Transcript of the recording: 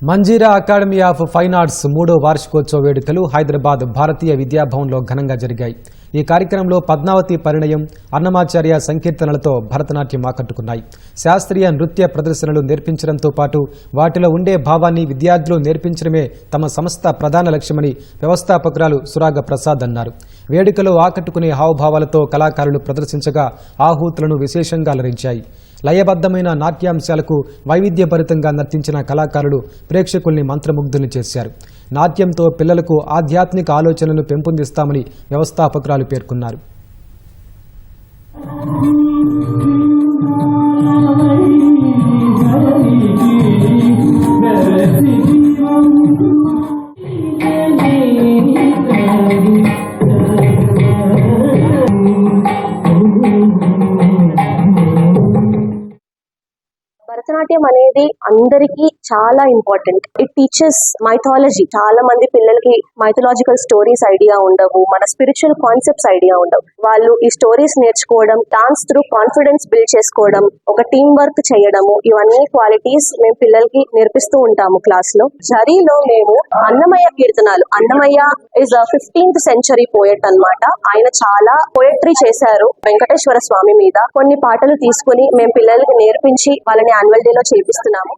Manjira academy of fine arts 3వ వార్షికోత్సవ వేడుకలు హైదరాబాద్ భారతీయ విద్యాభవన్లో ఘనంగా జరిగాయి. ఈ కార్యక్రమంలో పద్మావతి పరిణయం, అన్నమాచార్య సంకీర్తనలతో భరతనాట్యం ఆకట్టుకున్నాయి. శాస్త్రీయ నృత్య ప్రదర్శనలు నేర్పించడంతో పాటు వాటిలో ఉండే భావాన్ని విద్యార్థులు నేర్పించడమే తమ సంస్థ ప్రధాన లక్ష్యమని వ్యవస్థాపకురాలు సురాగ ప్రసాద్ అన్నారు. వేడుకలో ఆకట్టుకునే హావభావాలతో కళాకారులు ప్రదర్శించగా ఆహూతులను విశేషంగా అలరించాయి. లయబద్ధమైన నాట్యాంశాలకు వైవిధ్యభరితంగా నర్తించిన కళాకారులు ప్రేక్షకుల్ని మంత్రముగ్ధుల్ని చేశారు. నాట్యంతో పిల్లలకు ఆధ్యాత్మిక ఆలోచనలను పెంపొందిస్తామని వ్యవస్థాపకురాలు పేర్కొన్నారు. భరతనాట్యం అనేది అందరికీ చాలా ఇంపార్టెంట్. It teachers mythology. చాలా మంది పిల్లలకి మైథలాజికల్ స్టోరీస్ ఐడియా ఉండవు, మన స్పిరిచువల్ కాన్సెప్ట్స్ ఐడియా ఉండవు. వాళ్ళు ఈ స్టోరీస్ నేర్చుకోవడం, డాన్స్ త్రూ కాన్ఫిడెన్స్ బిల్డ్ చేసుకోవడం, ఒక టీమ్ వర్క్ చేయడము, ఇవన్నీ క్వాలిటీస్ మేము పిల్లలకి నేర్పిస్తూ ఉంటాము క్లాస్ లో. జరీలో మేము అన్నమయ్య కీర్తనాలు, Annamayya is 15th century poet అన్నమాట. ఆయన చాలా పోయట్రీ చేశారు వెంకటేశ్వర స్వామి మీద. కొన్ని పాటలు తీసుకుని మేము పిల్లలకి నేర్పించి వాళ్ళని యాన్యువల్ డే లో చేపిస్తున్నాము.